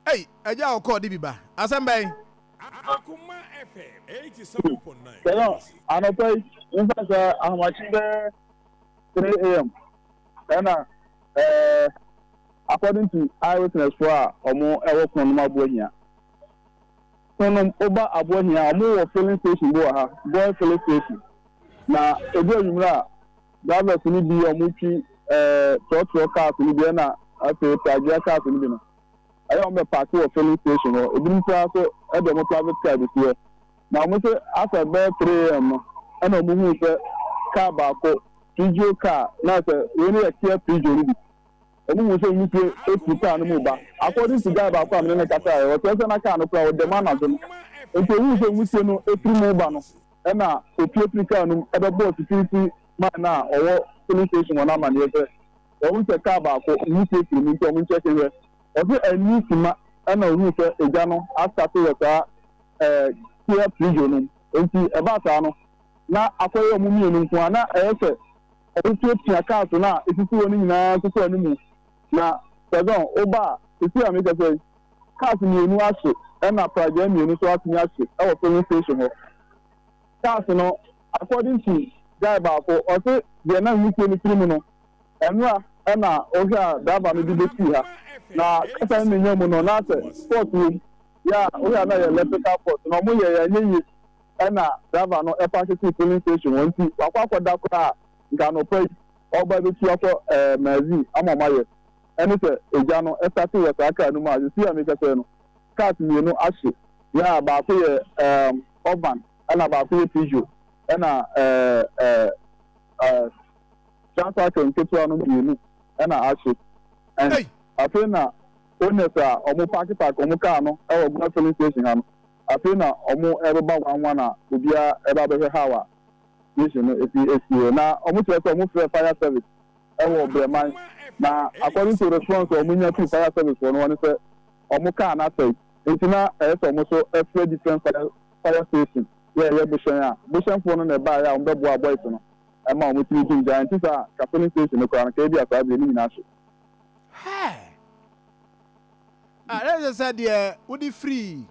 Hey, eja okọ di biba. Asembe. Akoma FM 87.9. Hello, anope in fact ahmachi 3 a.m. And according to eyewitness for omo ewo Kronum abohia. Kronum oba abohia omo filling station bo ha, Goil Filling Station. Na ebi onimra drivers ni bi omo twi truck cars ni bi na afi tagia cars ni bi no. Ayo me park wo filling station o ebi npa so e do mo private car bi here. Na omo se after 3 a.m. and omo hu se car ba ko Pijo car na se we ni e kia pijo ni bi. Omo hu se ni pe e car no mo ba. According to guy ba ko am ne kata e o se na car no pra o demand na do. Enti hu se mu se no e pri mo ba no. E na o pie car no e be boss security man na owo filling station wona ma ne se. Omo se car ba ko ni se pri mi to mo check here. Obi eni sima ana hu se eja no after to wata kia pijo no. Enti e ba sa no na akoyo mu mi nko ana e se otu tia cars na etiti woni nyina tutu ani mu na pardon oba eti am ka say cars ni enu ahye e na praje mi enu so atumi ahye e wo filling station ho cars no according to guy ba ko o se de na hu ni tiri mu no enu a e na o ga daba no bi si ha na kasa ni nyamu no na se sport room ya o ga na electrical port no mo ye nyi e na daba no e park filling station won ti akwa da kwa ngano pay oba be ti akọ mazi amamaye eni se eja no estati we aka nu ma si am ka se no cars mi no ahye ya ba ko ye urban ana ba ko ye pijo ana transfer to anu mi nu ana ahye and afena onesa omo park omo car no e wo Goil Filling Station ha no afena omo ebe ba wanwa na obia ebe abehwe hawa na almost fire service. Now, according to the response of Munya fire service, one say, Omuka and I say, it's not almost a different fire station. Yeah, Bushan phone on the buyer on the boys, and Mamma with you, giant is a filling station, the Crown Cadia, I believe in Nash. Hey, I said, yeah, would be free.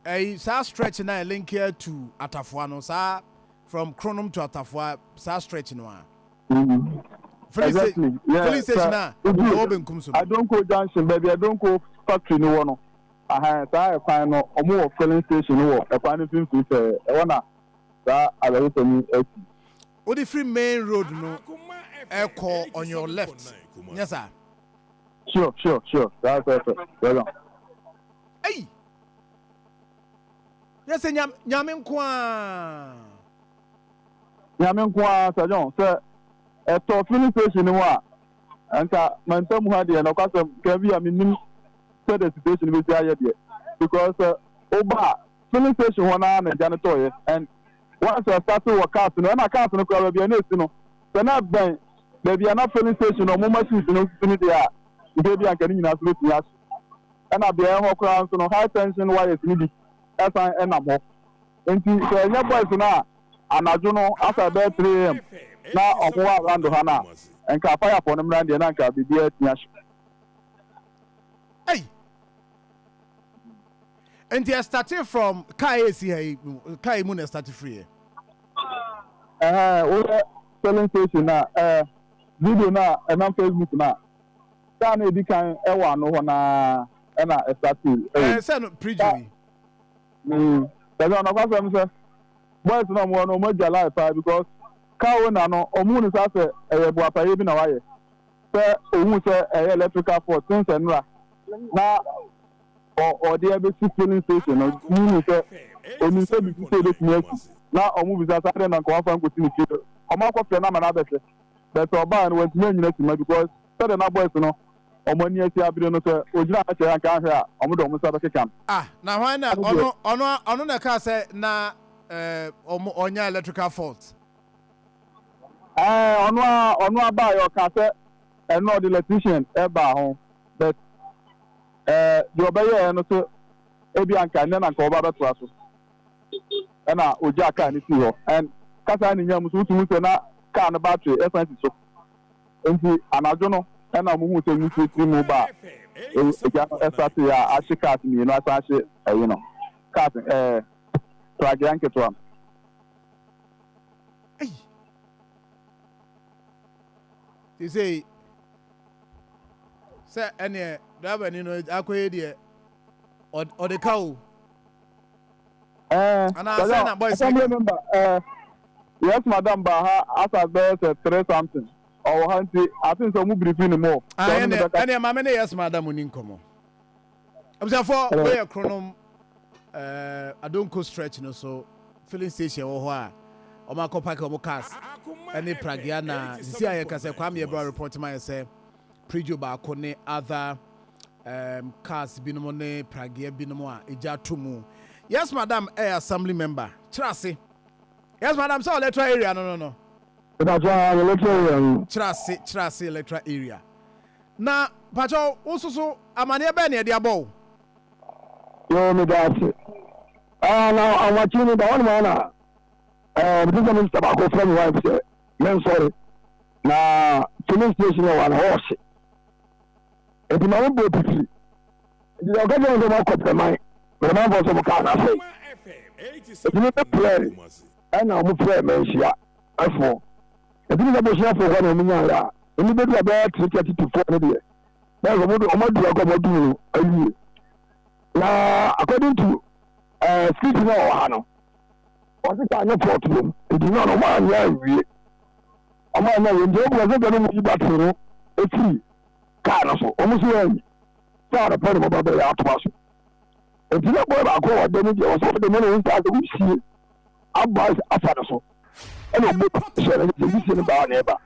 A stretch and I link here to Atafuano, sir. From Kronum to Atafua, stretch no one. Exactly. Yeah. Filling station now. I don't go junction, baby. I don't go factory no one. I find no more filling station no. I find it to wanna that I will tell you. What the free main road no? Echo on your left. Yes, sir. Sure. That's perfect. Well done. Hey. Yes, nyame kwa. Yamen kwa sajon se to filling station ni wa anka mantam ha de na kwasem ka bi aminim se the situation be aye de because oba filling station wana na janitor and once I start to work out no na cars no kwa bi na esi no se na ben be bi na filling station no mo machines no fini de a be bi anka ni nyina so ti as na be ho kwa so no high tension wires ni bi asa na mo enti se nya boys na anajo no after 3 a.m. na omowa around hana enka fire for them rand na nka bibia tia. Hey. And they are starting from KAC Kai Mun started free. We filling station na video na na Facebook na. Ta na edi kan e wa no ho na na starting. Say no prejury. That's on the first boys no more no more life because car na no omu ni sa se bu apaye bi na waye se omu se electrical fault since enra na o dey be filling station no ni se oni se bi se be tumi na omu bi sa sa na ko afa nkoti ni ti omu akofre na ma na bese but oba no want me nyina tima because se na boys no omo ni ati abire no se ojira a che aka ahwe a omu do omu sa be kekam na hwan na ono na ka se na onya electrical fault. Ono aba yo ka se the electrician eba ho but the obeye no so ebi anka ne na nka oba beto aso na oja ka ni si ho and kasa ni nyam so tumu se na ka na battery essence so enti anajo no na mu hu se ni si mu ba Estati ya ashi cars mi no asashi you know cars tragian ketwa. Hey. You say any driver ni no akoye de or the cow. And I say na boys remember yes madam Baha after there 3 something or hunty I think so mu briefing more. Any mama yes madam uninkomo. I'm saying for where Kronum I don't go stretch no so filling station or where o ma ko park o cars any pragiana see I can say kwame bro report my say prejo ba ko ne other cars binomo ne pragia binomo a eja tomu. Yes madam assembly member Trase. Yes madam so electoral area no that's electoral area Trase electoral area na pacho ususu amane be ne de abo yo me that's now I'm watching the one man because I'm tobacco from wife say men sorry na filling station one horse e di ma bo piti di o gaje ndo ma ko pe mai but man for some car na say e di me play and I'm play men sia afo e di me bo sia for one mi nya ya e ni be do about 3:30 to 4 ne de na go do o ma do go mo do ayi na according to street no wa no o se ka no port room e di no ma nya wi o ma nya wi ndo ko se ga no mu ba tiro e fi car no so o mu so yi sa da pare mo ba be ya to aso e di na boy ba ko wa de ni de o so de mo no nta de si abba afa no so e no mo se na de si ni ba na ba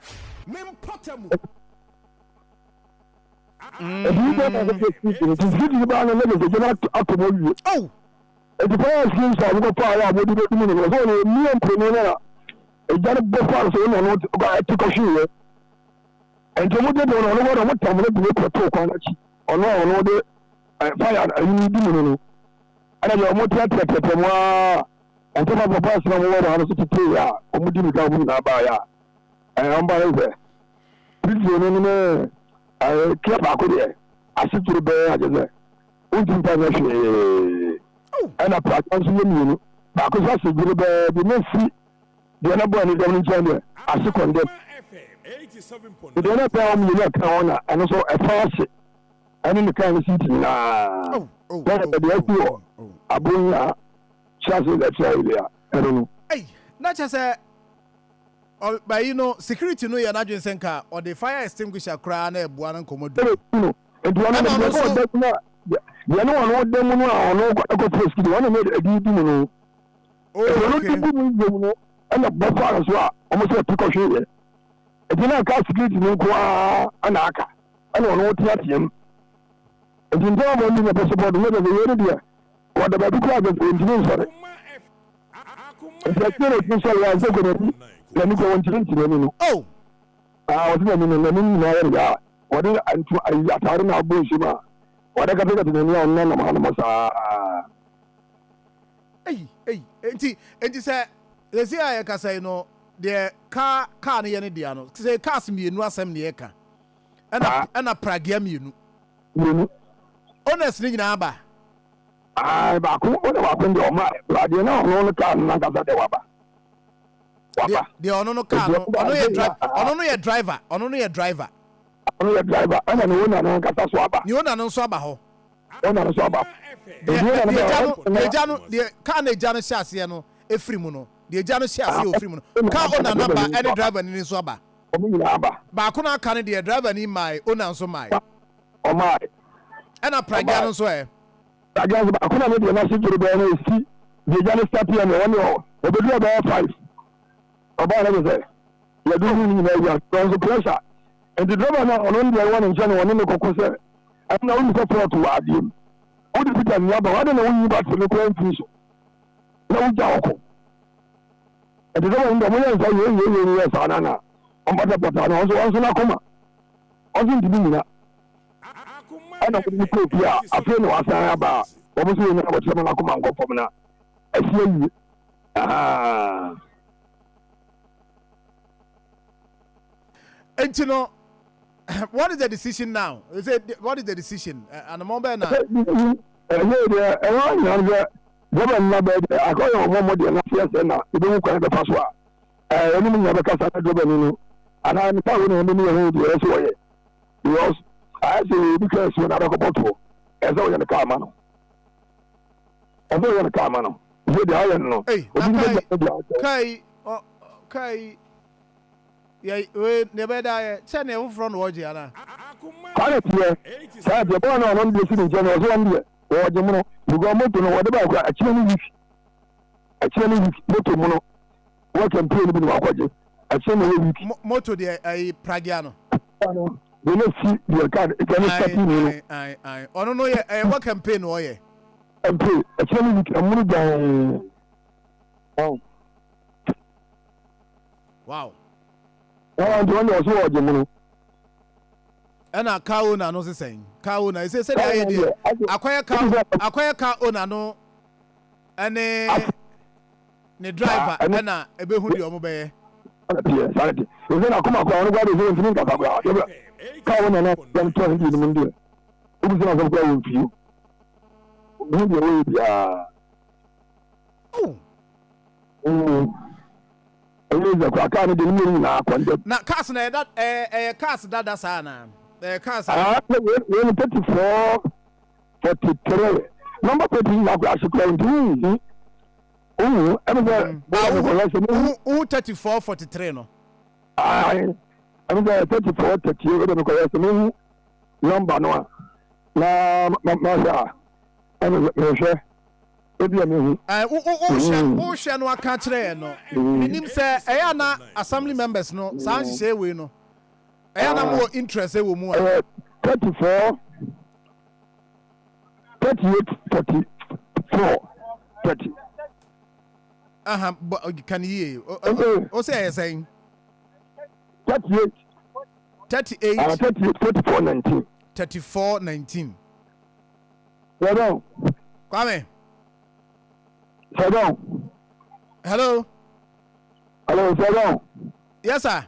if you don't have a speaking, it is good about the level of you. Oh, if the players seems to have a power, what do you mean? It was only me and Premier. A Janet Buffalo, so no, I took a shoe. And to look at what time to look at talk on it. Or no, the fire, you do. And I am not and to have a person over on the city, or would you come by? And I'm by there. Please, I kept back there. I sit to the bear, I just and I practice you. Because that's a good bear, the next see the other one is going to China. I sit on them. The other time you look on, and also a fast and in the kind of city now. The Abuya chances that area. I don't know. Hey, not just a. But you know, security no yana dwen senka or the fire extinguisher cry na ebuan nkomodu. And one of the no one dem no no go press the one made a DD no. Oh, no, and a buffer as well. Almost a precaution. It did not cast security no kwa anaka. I don't know what to him. And in the morning the possible to make the area. What the baby crowd of engineers are. If I can't say I was going to let me go on to the oh, I was in the area. What is I got out Bushima? What I got to the none of Hanamasa. Hey, and you say, let's see, I can say no, the car near Diano. Say, cast me in Wasam Nieka and a Pragiam, you honestly, Naba. I back what happened to my blood, you know, no car, not the Waba. The no car, only a driver, only a driver. Only a driver, and an owner no Swaba. You know, no Swaba. Owner Swaba. The car, the Janus Shasiano, a free mono, the Janus Shasi, free mono. Car owner number, any driver in Swaba. Bakuna can the driver in my owner, so my. Oh, my. And a Pragiano swear. I guess I couldn't make the message to the BNC. The Janus Tapi and the one year, the video about 5. About everything. You're doing the pressure. And the driver now on only one in China, one in the Cocos. And now you support to add him. What is it? I don't know when you got to the point. No joke. And the driver in the morning say, yes, Anna. On Bata, also Akoma. Also, to be that. I don't think yeah, I feel no answer about. Obviously, you know what someone Akoma go from now. I see. And you know, What is the decision now? What is the decision? And the moment now. Government na bed akoyo mo mo de na fiase na ibe mu kwan be paso a eni mu be kasa na government no ana ni pa wo na eni mu de eso wo ye because I say because when I go to eso wo na ka ma no eso wo na ka ma no we de ayo no kai ya we ne be da che na wo front wo je ana kana tie sa de bo na no de si ni je no so wo de wo je mu no bugo moto no wode ba kwa achire ni wiki moto mu no wo campaign bi no akwaje achire ni wiki moto de ai pragiano de no si de ka e ka ni start ni ai ono no ye wo campaign wo ye campaign achire ni wiki amuru dan wow do no so wo je mu no ana kawo na no sesen kawo na say say dey dey akwaya kawo na no ane ne driver ana ebe hu de omo be ye sanity o se na kuma kwa onu gwa de so nfini ka kwa kawo na na dem to ndi ni mundu o bi se na so kwa wo fiu o de wo bia ele za kwa ni de ni na akwande na cars na cars dada sana cars we 34 43 number 13 na kwa shikwa ndi everybody 34 43 no ai everybody 34 38 we ko yesi me number no na ma me ebi ame o hwe no aka kire no minim se eya na assembly members no san hye we no eya na mo interest e wo mu 34 38 44 30 can you o say saying 38 44 19 34 19 Hello Kwame Hello hello yes sir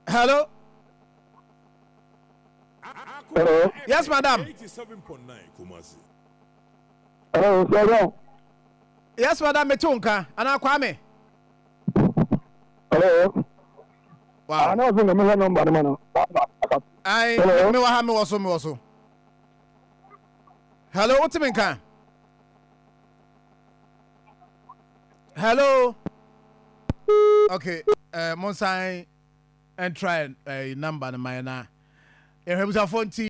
hello yes madam 87.9 Kumasi hello yes madam metunka ana Kwame hello wow ana so na me number no ai me wa ha me wo so hello what's in can hello okay Monsai and try a number na my na e have phone